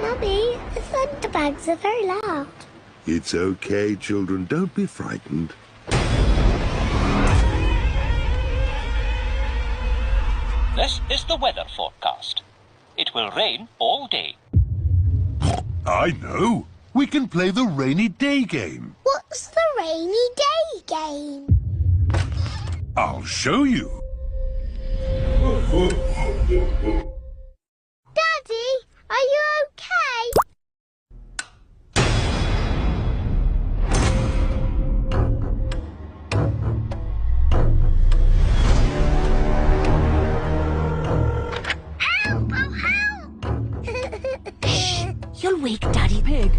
Mummy, the thunderbags are very loud. It's okay, children. Don't be frightened. This is the weather forecast. It will rain all day. I know. We can play the rainy day game. What's the rainy day game? I'll show you. Daddy, are you okay? Help! Oh, help! You'll wake Daddy Pig.